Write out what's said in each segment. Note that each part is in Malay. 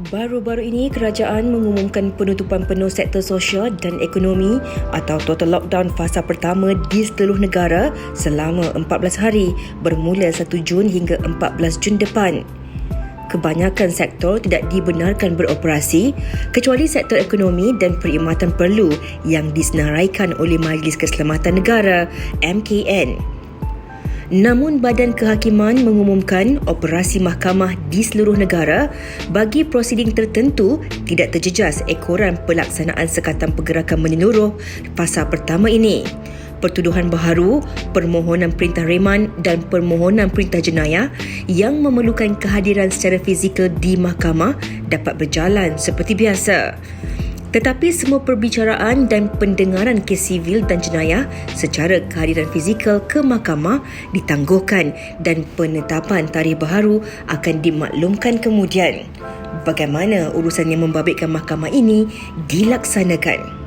Baru-baru ini, kerajaan mengumumkan penutupan penuh sektor sosial dan ekonomi atau total lockdown fasa pertama di seluruh negara selama 14 hari bermula 1 Jun hingga 14 Jun depan. Kebanyakan sektor tidak dibenarkan beroperasi kecuali sektor ekonomi dan perkhidmatan perlu yang disenaraikan oleh Majlis Keselamatan Negara (MKN). Namun Badan Kehakiman mengumumkan operasi mahkamah di seluruh negara bagi prosiding tertentu tidak terjejas ekoran pelaksanaan sekatan pergerakan menyeluruh fasa pertama ini. Pertuduhan baharu, permohonan perintah reman dan permohonan perintah jenayah yang memerlukan kehadiran secara fizikal di mahkamah dapat berjalan seperti biasa. Tetapi semua perbicaraan dan pendengaran kes sivil dan jenayah secara kehadiran fizikal ke mahkamah ditangguhkan dan penetapan tarikh baharu akan dimaklumkan kemudian. Bagaimana urusan yang membabitkan mahkamah ini dilaksanakan?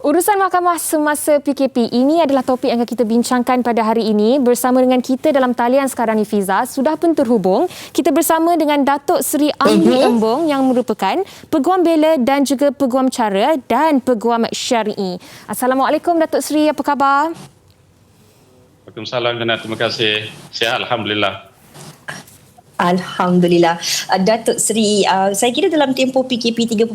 Urusan mahkamah semasa PKP ini adalah topik yang akan kita bincangkan pada hari ini. Bersama dengan kita dalam talian sekarang ni, Fiza, sudah pun terhubung. Kita bersama dengan Datuk Seri Amri Embong yang merupakan Peguam Bela dan juga Peguam Cara dan Peguam Syari'i. Assalamualaikum Datuk Seri, apa khabar? Waalaikumsalam, Jana. Terima kasih. Sihat, Alhamdulillah. Alhamdulillah. Datuk Seri, saya kira dalam tempoh PKP 3.0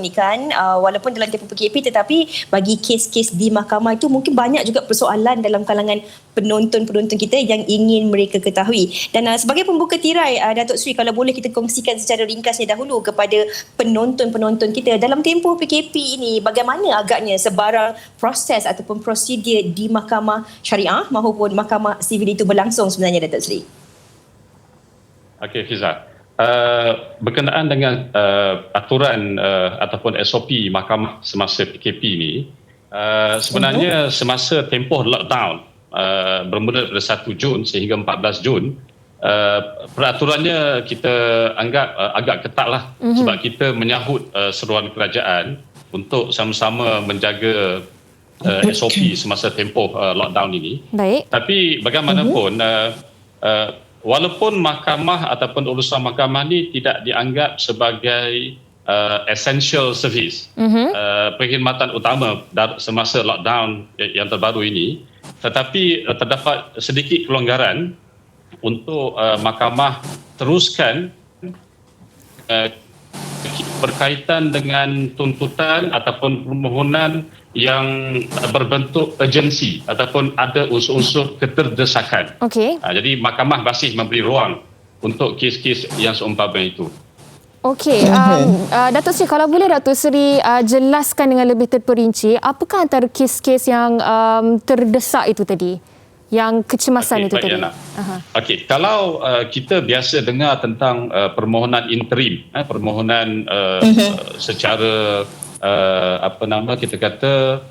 ni kan, walaupun dalam tempoh PKP tetapi bagi kes-kes di mahkamah itu mungkin banyak juga persoalan dalam kalangan penonton-penonton kita yang ingin mereka ketahui. Dan sebagai pembuka tirai, Datuk Seri, kalau boleh kita kongsikan secara ringkasnya dahulu kepada penonton-penonton kita dalam tempoh PKP ini, bagaimana agaknya sebarang proses ataupun prosedur di mahkamah syariah maupun mahkamah sivil itu berlangsung sebenarnya, Datuk Seri? Okey, Fiza. Berkenaan dengan aturan ataupun SOP mahkamah semasa PKP ini, sebenarnya semasa tempoh lockdown bermula pada 1 Jun sehingga 14 Jun, peraturannya kita anggap agak ketatlah sebab kita menyahut seruan kerajaan untuk sama-sama menjaga SOP semasa tempoh lockdown ini. Baik. Tapi bagaimanapun, walaupun mahkamah ataupun urusan mahkamah ni tidak dianggap sebagai essential service, perkhidmatan utama semasa lockdown yang terbaru ini, tetapi terdapat sedikit kelonggaran untuk mahkamah teruskan berkaitan dengan tuntutan ataupun permohonan yang berbentuk urgensi ataupun ada unsur-unsur keterdesakan. Okey. Jadi mahkamah masih memberi ruang untuk kes-kes yang seumpama itu. Okey, Datuk Seri, kalau boleh Datuk Seri jelaskan dengan lebih terperinci, apakah antara kes-kes yang terdesak itu tadi? Yang kecemasan itu tadi. Okey, kalau kita biasa dengar tentang permohonan interim, permohonan secara kita kata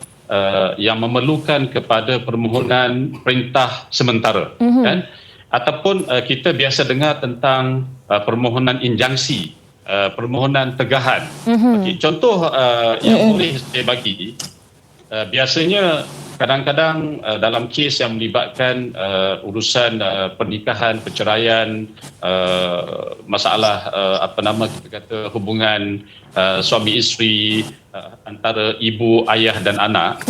yang memerlukan kepada permohonan perintah sementara, kan? Ataupun kita biasa dengar tentang permohonan injangsi, permohonan tegahan. Okey, contoh yang boleh saya bagi, biasanya kadang-kadang dalam kes yang melibatkan urusan pernikahan, perceraian, masalah kita kata hubungan suami isteri, antara ibu, ayah dan anak.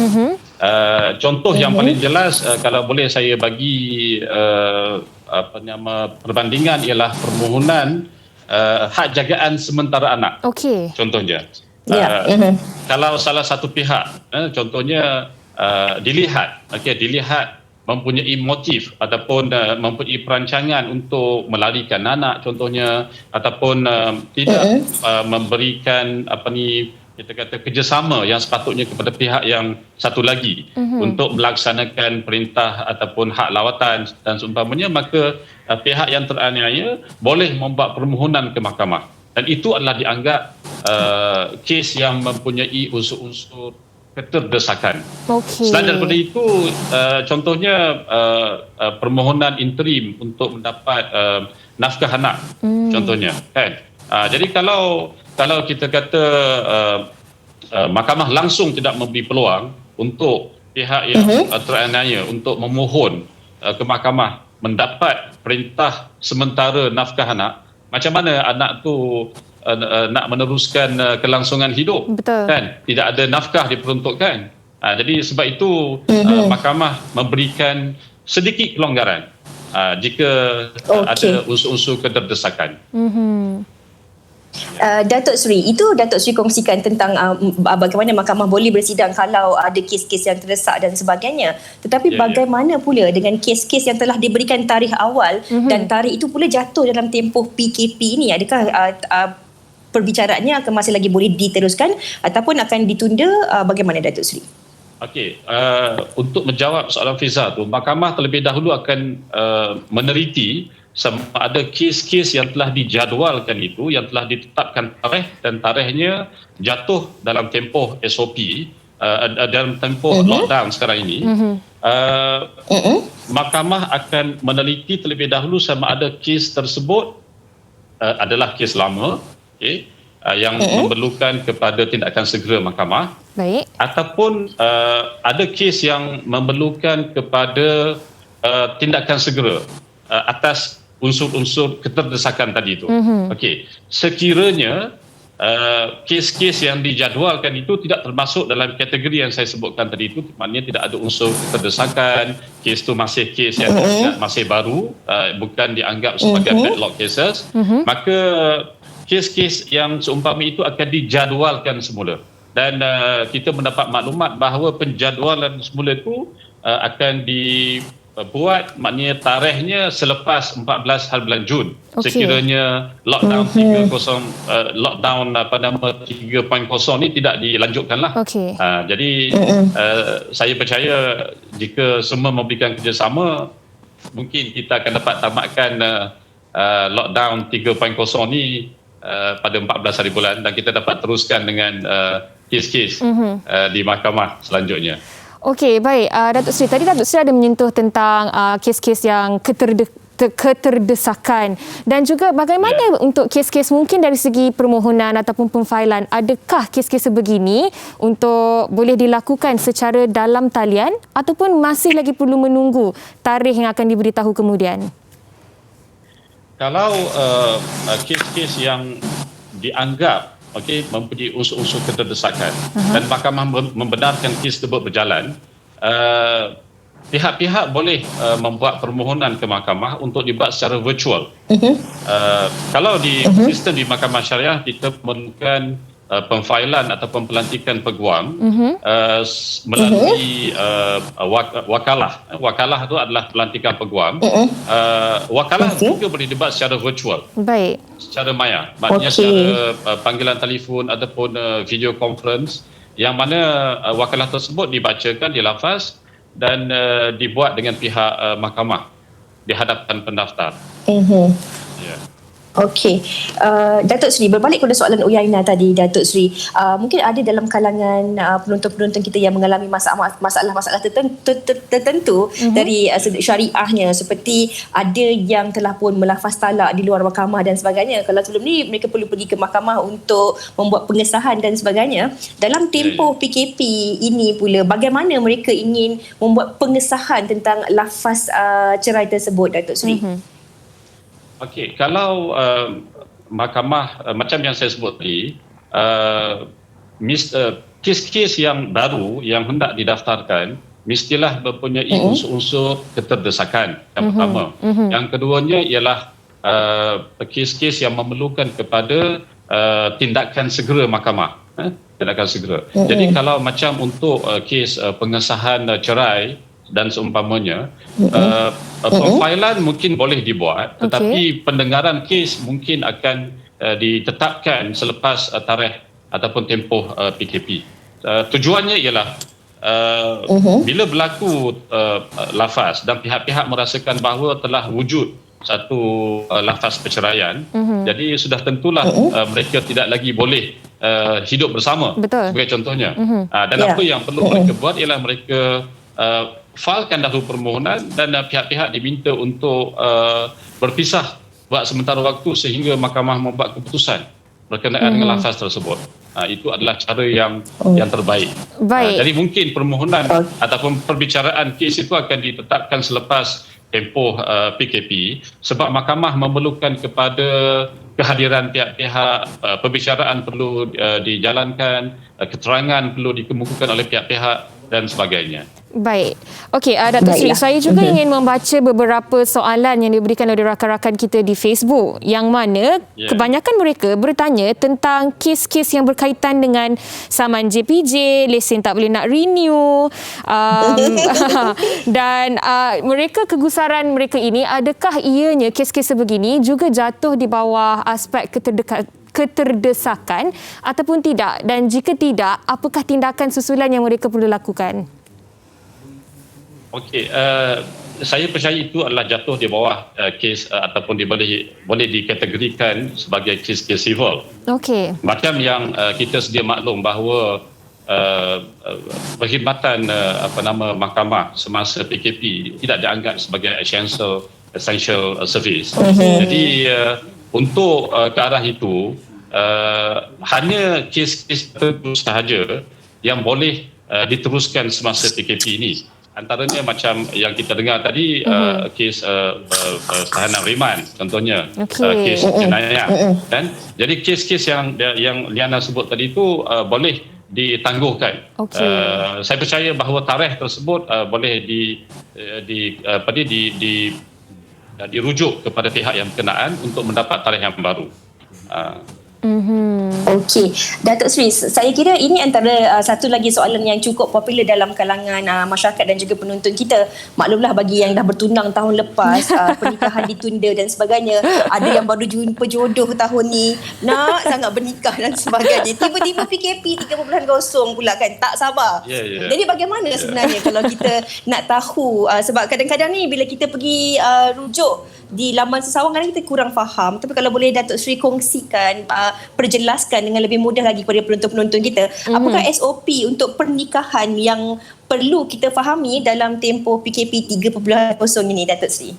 Contoh yang paling jelas, kalau boleh saya bagi perbandingan, ialah permohonan hak jagaan sementara anak. Okey. Contohnya, kalau salah satu pihak, contohnya dilihat mempunyai motif ataupun mempunyai perancangan untuk melarikan anak contohnya, ataupun tidak memberikan kita kata kerjasama yang sepatutnya kepada pihak yang satu lagi untuk melaksanakan perintah ataupun hak lawatan dan seumpamanya, maka pihak yang teraniaya boleh membuat permohonan ke mahkamah, dan itu adalah dianggap kes yang mempunyai unsur-unsur keterdesakan. Okay. Selain daripada itu, contohnya permohonan interim untuk mendapat nafkah anak, contohnya, kan? Jadi kalau kita kata mahkamah langsung tidak memberi peluang untuk pihak yang teraniaya untuk memohon ke mahkamah mendapat perintah sementara nafkah anak, macam mana anak tu nak meneruskan kelangsungan hidup. Betul. Kan? Tidak ada nafkah diperuntukkan. Jadi sebab itu mahkamah memberikan sedikit kelonggaran jika ada unsur-unsur keterdesakan. Datuk Seri, itu Datuk Seri kongsikan tentang bagaimana mahkamah boleh bersidang kalau ada kes-kes yang terdesak dan sebagainya. Tetapi bagaimana pula dengan kes-kes yang telah diberikan tarikh awal dan tarikh itu pula jatuh dalam tempoh PKP ini? Adakah perbicaraannya akan masih lagi boleh diteruskan ataupun akan ditunda? Bagaimana Datuk Seri? Okey, untuk menjawab soalan Fiza tu, mahkamah terlebih dahulu akan meneliti sama ada kes-kes yang telah dijadualkan itu, yang telah ditetapkan tarikh dan tarikhnya jatuh dalam tempoh SOP, dalam tempoh lockdown sekarang ini. Mahkamah akan meneliti terlebih dahulu sama ada kes tersebut adalah kes lama, yang memerlukan kepada tindakan segera mahkamah. Baik. Ataupun ada kes yang memerlukan kepada tindakan segera atas unsur-unsur keterdesakan tadi itu. Okey, sekiranya kes-kes yang dijadualkan itu tidak termasuk dalam kategori yang saya sebutkan tadi itu, maknanya tidak ada unsur keterdesakan, kes itu masih kes yang masih baru, bukan dianggap sebagai backlog cases, maka kes-kes yang seumpama itu akan dijadualkan semula. Dan kita mendapat maklumat bahawa penjadualan semula itu akan dibuat, maknanya tarikhnya selepas 14 hari bulan Jun. Sekiranya lockdown 3.0 ni tidak dilanjutkanlah. Jadi saya percaya jika semua memberikan kerjasama, mungkin kita akan dapat tamatkan lockdown 3.0 ni pada 14 hari bulan dan kita dapat teruskan dengan kes-kes di mahkamah selanjutnya. Okey, baik. Datuk Seri, tadi Datuk Seri ada menyentuh tentang kes-kes yang keterdesakan dan juga bagaimana untuk kes-kes mungkin dari segi permohonan ataupun pemfailan, adakah kes-kes sebegini untuk boleh dilakukan secara dalam talian ataupun masih lagi perlu menunggu tarikh yang akan diberitahu kemudian? Kalau kes-kes yang dianggap mempunyai unsur-unsur keterdesakan dan mahkamah membenarkan kes tersebut berjalan, pihak-pihak boleh membuat permohonan ke mahkamah untuk dibuat secara virtual. Kalau di sistem di mahkamah syariah, kita memerlukan pemfailan ataupun pelantikan peguam melalui wakalah. Wakalah itu adalah pelantikan peguam. Wakalah juga boleh dibuat secara virtual. Baik. Secara maya. Maknanya secara panggilan telefon ataupun video conference, yang mana wakalah tersebut dibacakan, dilafaz dan dibuat dengan pihak mahkamah di hadapan pendaftar. Okey, Datuk Seri, berbalik kepada soalan Uyaina tadi, Datuk Seri, mungkin ada dalam kalangan penonton-penonton kita yang mengalami masalah-masalah tertentu dari sudut syariahnya, seperti ada yang telah pun melafaz talak di luar mahkamah dan sebagainya. Kalau sebelum ni mereka perlu pergi ke mahkamah untuk membuat pengesahan dan sebagainya. Dalam tempoh PKP ini pula, bagaimana mereka ingin membuat pengesahan tentang lafaz cerai tersebut, Datuk Seri? Okey, kalau mahkamah macam yang saya sebut tadi, kes-kes yang baru yang hendak didaftarkan mestilah mempunyai unsur-unsur keterdesakan, yang pertama. Yang keduanya ialah kes-kes yang memerlukan kepada tindakan segera mahkamah. Tindakan segera. Jadi kalau macam untuk kes pengesahan cerai dan seumpamanya, pemfailan mungkin boleh dibuat, tetapi pendengaran kes mungkin akan ditetapkan selepas tarikh ataupun tempoh PKP. Tujuannya ialah bila berlaku lafaz dan pihak-pihak merasakan bahawa telah wujud satu lafaz perceraian, jadi sudah tentulah mereka tidak lagi boleh hidup bersama. Betul. Sebagai contohnya. Dan apa yang perlu mereka buat ialah mereka failkan dahulu permohonan dan pihak-pihak diminta untuk berpisah buat sementara waktu sehingga mahkamah membuat keputusan berkenaan dengan lafaz tersebut. Itu adalah cara yang terbaik. Jadi mungkin permohonan ataupun perbicaraan kes itu akan ditetapkan selepas tempoh PKP sebab mahkamah memerlukan kepada kehadiran pihak-pihak, perbicaraan perlu dijalankan, keterangan perlu dikemukakan oleh pihak-pihak dan sebagainya. Baik. Okey, Datuk Seri, saya juga ingin membaca beberapa soalan yang diberikan oleh rakan-rakan kita di Facebook, yang mana kebanyakan mereka bertanya tentang kes-kes yang berkaitan dengan saman JPJ, lesen tak boleh nak renew, dan mereka, kegusaran mereka ini, adakah ianya kes-kes sebegini juga jatuh di bawah aspek keterdesakan ataupun tidak, dan jika tidak, apakah tindakan susulan yang mereka perlu lakukan? Okey, saya percaya itu adalah jatuh di bawah kes ataupun boleh dikategorikan sebagai kes-kes civil. Okey. Macam yang kita sedia maklum bahawa perkhidmatan mahkamah semasa PKP tidak dianggap sebagai essential service. Jadi untuk ke arah itu hanya kes-kes tertentu sahaja yang boleh diteruskan semasa PKP ini. Antaranya macam yang kita dengar tadi, kes tahanan riman contohnya, kes jenayah, kan. Jadi kes-kes yang Liana sebut tadi itu boleh ditangguhkan. Saya percaya bahawa tarikh tersebut boleh dirujuk kepada pihak yang berkenaan untuk mendapat tarikh yang baru. Okey, Datuk Seri, saya kira ini antara satu lagi soalan yang cukup popular dalam kalangan masyarakat dan juga penonton kita. Maklumlah, bagi yang dah bertunang tahun lepas, pernikahan ditunda dan sebagainya. Ada yang baru jumpa jodoh tahun ni, nak sangat bernikah dan sebagainya. Tiba-tiba PKP 3.0 pula kan, tak sabar. Jadi bagaimana sebenarnya kalau kita nak tahu, sebab kadang-kadang ni bila kita pergi rujuk di laman sesawang, kadang kita kurang faham. Tapi kalau boleh Datuk Seri kongsikan, perjelaskan dengan lebih mudah lagi kepada penonton-penonton kita, apakah SOP untuk pernikahan yang perlu kita fahami dalam tempoh PKP 3.0 ini, Datuk Seri?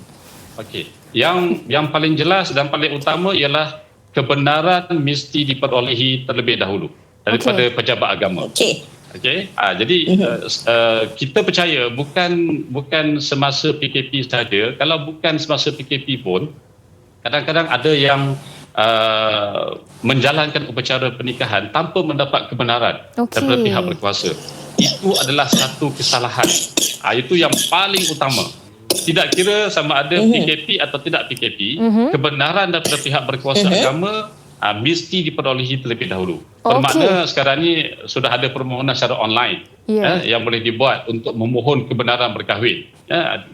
Okey, yang paling jelas dan paling utama ialah kebenaran mesti diperolehi terlebih dahulu daripada pejabat agama. Okey, jadi kita percaya bukan semasa PKP saja. Kalau bukan semasa PKP pun, kadang-kadang ada yang menjalankan upacara pernikahan tanpa mendapat kebenaran daripada pihak berkuasa. Itu adalah satu kesalahan. Itu yang paling utama. Tidak kira sama ada PKP atau tidak PKP, kebenaran daripada pihak berkuasa agama mesti diperolehi terlebih dahulu. Bermakna sekarang ni sudah ada permohonan secara online yang boleh dibuat untuk memohon kebenaran berkahwin.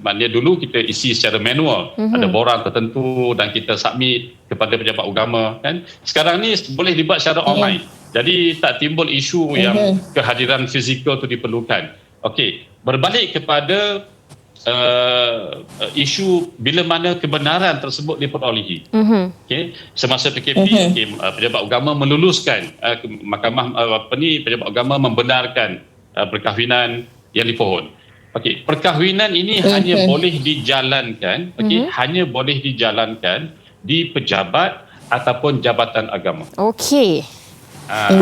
Maknanya dulu kita isi secara manual, ada borang tertentu dan kita submit kepada pejabat agama, kan. Sekarang ni boleh dibuat secara online. Jadi tak timbul isu yang kehadiran fizikal itu diperlukan. Okey, berbalik kepada isu bila mana kebenaran tersebut diperolehi. Okay. Semasa PKP, pejabat agama meluluskan mahkamah pejabat agama membenarkan perkahwinan yang dipohon. Okey, perkahwinan ini hanya boleh dijalankan, hanya boleh dijalankan di pejabat ataupun jabatan agama.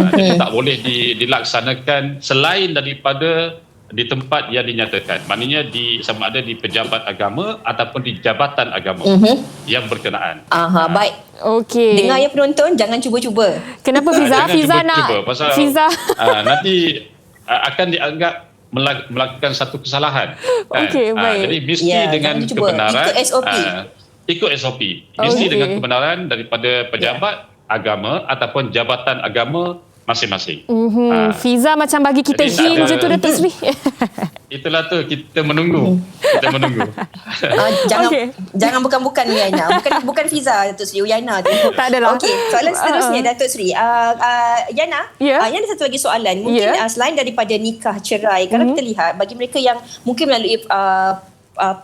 Jadi tak boleh dilaksanakan selain daripada di tempat yang dinyatakan. Maknanya sama ada di pejabat agama ataupun di jabatan agama yang berkenaan. Baik. Dengar ya penonton, jangan cuba-cuba. Kenapa Fiza? Fiza nak pasal Fiza nanti akan dianggap melakukan satu kesalahan. Baik. Jadi mesti dengan kebenaran. Ikut SOP. Mesti dengan kebenaran daripada pejabat agama ataupun jabatan agama masing-masing. Fiza macam bagi kita hint je tu, Datuk Seri. Itulah tu, kita menunggu. Jangan bukan Yana. Bukan Fiza, Datuk Seri. Yana tu. Tak adalah. Okey, soalan seterusnya Datuk Seri. Yana, Yana ada satu lagi soalan. Mungkin selain daripada nikah cerai, kalau kita lihat bagi mereka yang mungkin melalui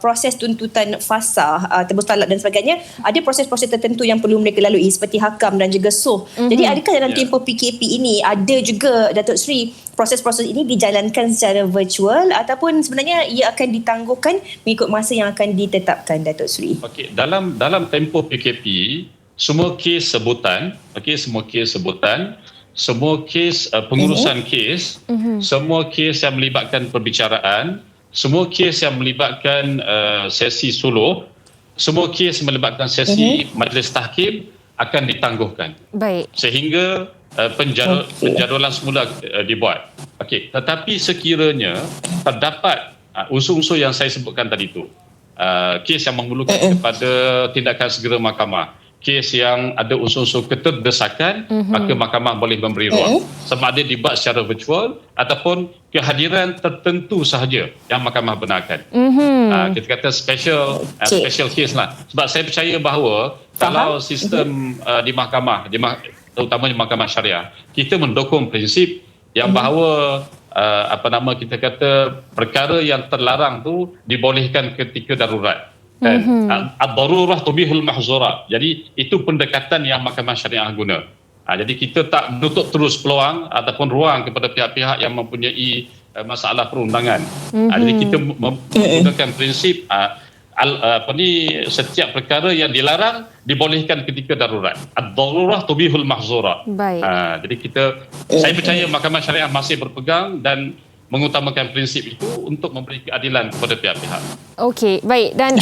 proses tuntutan fasah, tebus talak dan sebagainya, ada proses-proses tertentu yang perlu mereka lalui seperti hakam dan juga suh. Jadi adakah dalam tempoh PKP ini ada juga, Datuk Seri, proses-proses ini dijalankan secara virtual ataupun sebenarnya ia akan ditangguhkan mengikut masa yang akan ditetapkan, Datuk Seri? Okey, dalam tempoh PKP, semua kes sebutan, semua kes pengurusan kes, semua kes yang melibatkan perbicaraan, semua kes yang melibatkan sesi suluh, semua kes yang melibatkan sesi majlis tahkim akan ditangguhkan. Baik. Sehingga penjadualan semula dibuat. Okey, tetapi sekiranya terdapat unsur-unsur yang saya sebutkan tadi itu, kes yang memerlukan kepada tindakan segera mahkamah, kes yang ada unsur-unsur keterdesakan, maka mahkamah boleh memberi ruang. Sama ada dibuat secara virtual ataupun kehadiran tertentu sahaja yang mahkamah benarkan. Kita kata special case lah. Sebab saya percaya bahawa kalau sistem di mahkamah, terutamanya mahkamah syariah, kita mendukung prinsip yang bahawa kita kata perkara yang terlarang tu dibolehkan ketika darurat. Ad-darurah tubihul mahzurat. Jadi itu pendekatan yang mahkamah syariah guna. Jadi kita tak menutup terus peluang ataupun ruang kepada pihak-pihak yang mempunyai masalah perundangan. Jadi kita menggunakan prinsip setiap perkara yang dilarang dibolehkan ketika darurat. Ad-darurah tubihul mahzurat. Baik. Jadi saya percaya mahkamah syariah masih berpegang dan mengutamakan prinsip itu untuk memberi keadilan kepada pihak-pihak. Okey, baik. Dan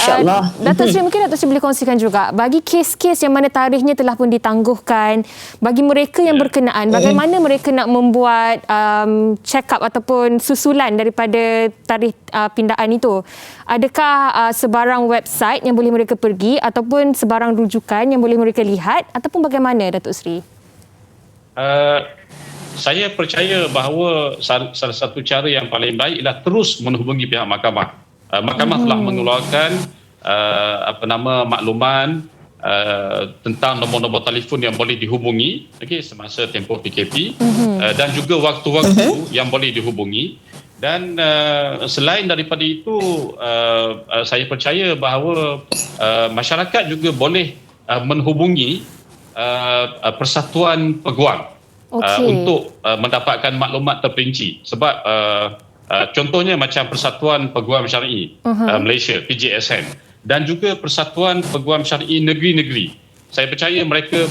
Datuk Seri, mungkin Datuk Seri boleh kongsikan juga bagi kes-kes yang mana tarikhnya telah pun ditangguhkan, bagi mereka yang berkenaan, bagaimana mereka nak membuat check up ataupun susulan daripada tarikh pindaan itu? Adakah sebarang website yang boleh mereka pergi ataupun sebarang rujukan yang boleh mereka lihat ataupun bagaimana, Datuk Seri? Saya percaya bahawa salah satu cara yang paling baik ialah terus menghubungi pihak mahkamah. Mahkamah telah mengeluarkan makluman tentang nombor-nombor telefon yang boleh dihubungi semasa tempoh PKP dan juga waktu-waktu yang boleh dihubungi. Dan selain daripada itu, saya percaya bahawa masyarakat juga boleh menghubungi Persatuan Peguam untuk mendapatkan maklumat terperinci. Sebab contohnya macam Persatuan Peguam Syar'i Malaysia, PJSN, dan juga Persatuan Peguam Syar'i Negeri-Negeri. Saya percaya mereka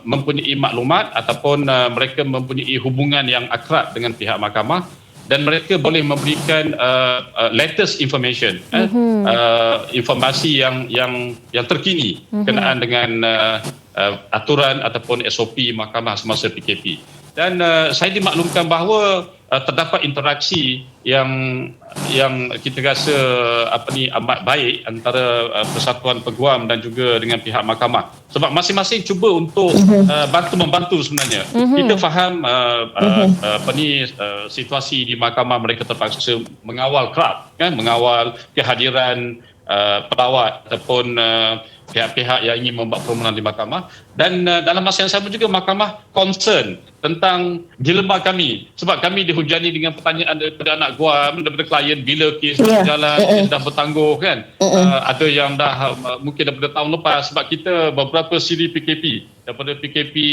mempunyai maklumat ataupun mereka mempunyai hubungan yang akrab dengan pihak mahkamah dan mereka boleh memberikan latest information, informasi yang terkini berkenaan dengan aturan ataupun SOP mahkamah semasa PKP. Dan saya dimaklumkan bahawa terdapat interaksi yang kita rasa amat baik antara Persatuan Peguam dan juga dengan pihak mahkamah. Sebab masing-masing cuba untuk bantu-membantu sebenarnya. Kita faham situasi di mahkamah, mereka terpaksa mengawal crowd, mengawal kehadiran pelawat ataupun pihak-pihak yang ingin membuat permohonan di mahkamah. Dan dalam masa yang sama juga mahkamah concern tentang dilema kami, sebab kami dihujani dengan pertanyaan daripada anak guam, daripada klien, bila kes berjalan, dah bertangguh kan. Ada yang dah mungkin daripada tahun lepas, sebab kita beberapa siri PKP daripada PKP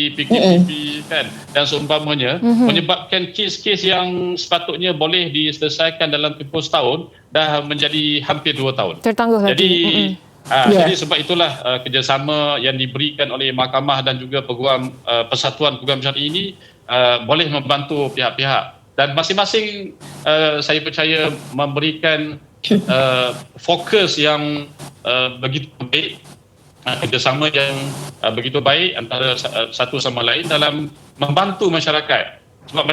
kan, dan seumpamanya, menyebabkan kes-kes yang sepatutnya boleh diselesaikan dalam tempoh setahun dah menjadi hampir 2 tahun tertangguh lagi. Jadi sebab itulah kerjasama yang diberikan oleh mahkamah dan juga Persatuan Peguam Syar'i ini boleh membantu pihak-pihak, dan masing-masing saya percaya memberikan fokus yang begitu baik, kerjasama yang begitu baik antara satu sama lain dalam membantu masyarakat. Sebab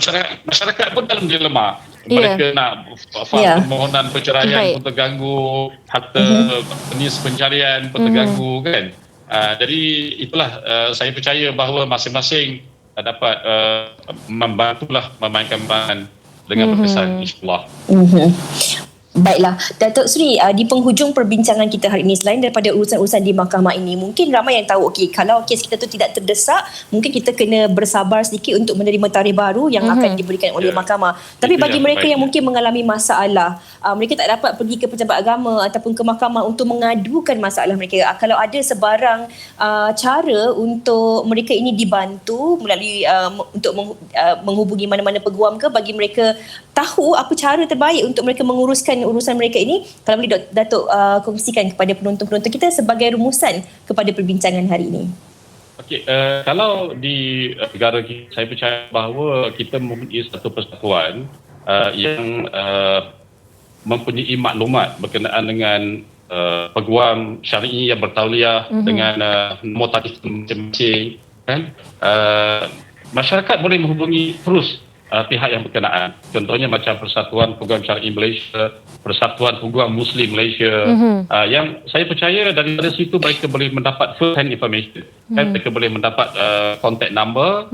masyarakat pun dalam dilema. Mereka nak faham permohonan perceraian pun terganggu, harta jenis pencarian pun terganggu kan. Jadi itulah saya percaya bahawa masing-masing dapat membantulah memainkan peranan dengan berkesan, insyaAllah. Baiklah, Datuk Seri, di penghujung perbincangan kita hari ini, selain daripada urusan-urusan di mahkamah ini, mungkin ramai yang tahu, kalau kes kita tu tidak terdesak, mungkin kita kena bersabar sedikit untuk menerima tarikh baru yang akan diberikan oleh mahkamah. Tapi bagi mereka yang mungkin mengalami masalah, mereka tak dapat pergi ke pejabat agama ataupun ke mahkamah untuk mengadukan masalah mereka. Kalau ada sebarang cara untuk mereka ini dibantu melalui untuk menghubungi mana-mana peguam ke, bagi mereka tahu apa cara terbaik untuk mereka menguruskan urusan mereka ini, kalau boleh Datuk kongsikan kepada penonton-penonton kita sebagai rumusan kepada perbincangan hari ini. Okey, kalau di negara kita, saya percaya bahawa kita mempunyai satu persatuan yang mempunyai maklumat berkenaan dengan peguam syar'i yang bertauliah dengan nombor tarikh masing-masing, kan? Masyarakat boleh menghubungi terus pihak yang berkenaan. Contohnya macam Persatuan Peguam Syar'i Malaysia, Persatuan Peguam Muslim Malaysia, yang saya percaya daripada situ mereka boleh mendapat first hand information. Kan? Mereka boleh mendapat contact number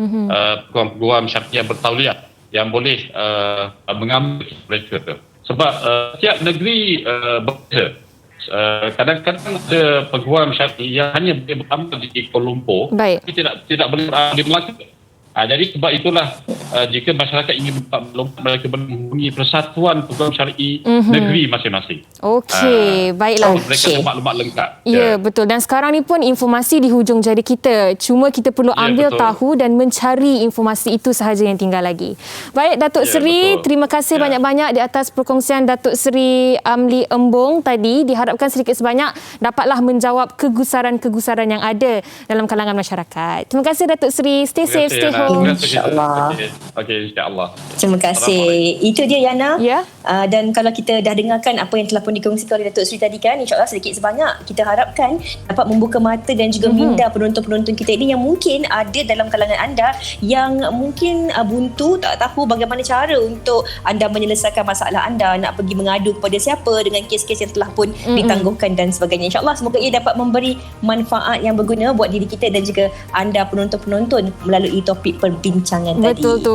peguam-peguam syar'i yang bertauliah yang boleh mengambil mereka. Sebab setiap negeri berbeza. Kadang-kadang ada peguam syar'i yang hanya boleh beramal di Kuala Lumpur, tapi tidak boleh beramal di Melaka. Jadi sebab itulah jika masyarakat ingin melompat, mereka boleh menghubungi Persatuan Peguam Syar'i negeri masing-masing. Okey, baiklah. Mereka ada maklumat lengkap. Ya, betul. Dan sekarang ni pun informasi di hujung jari kita. Cuma kita perlu ambil tahu dan mencari informasi itu sahaja yang tinggal lagi. Baik, Datuk Seri, terima kasih banyak-banyak di atas perkongsian Datuk Seri Amli Embong tadi. Diharapkan sedikit sebanyak dapatlah menjawab kegusaran-kegusaran yang ada dalam kalangan masyarakat. Terima kasih Datuk Seri. Stay safe, stay home. InsyaAllah. Okey, insyaAllah. Terima kasih. Itu dia Yana. Ya. Dan kalau kita dah dengarkan apa yang telah pun dikongsikan oleh Datuk Seri tadi kan, insyaAllah sedikit sebanyak kita harapkan dapat membuka mata dan juga minda penonton-penonton kita ini yang mungkin ada dalam kalangan anda yang mungkin buntu, tak tahu bagaimana cara untuk anda menyelesaikan masalah anda, nak pergi mengadu kepada siapa dengan kes-kes yang telah pun ditangguhkan dan sebagainya. InsyaAllah semoga ia dapat memberi manfaat yang berguna buat diri kita dan juga anda penonton-penonton melalui topik perbincangan tadi. Betul tu.